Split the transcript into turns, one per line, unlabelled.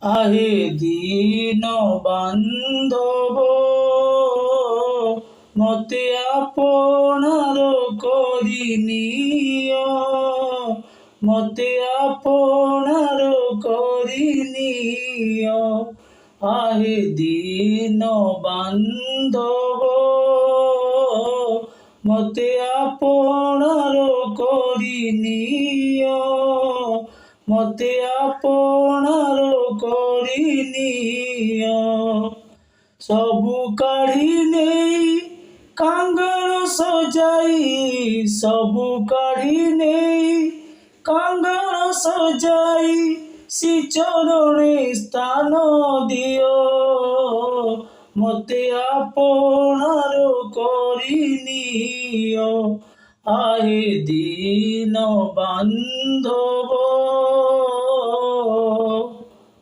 আহে দীন বান্ধব, মতে আপনার করি নিও, মতে আপনার করি নিও। আহে দীন বান্ধব, মতে আপনার করি নিও, মতে আপনার করি নিও। सबु काढ़ी नेई कांगड़ सजाई, सबु काढ़ी नेई कांगड़ सजाई, श्री चरणे स्थान दियो, मते आपनार करि नियो। आहे दीन बांधव,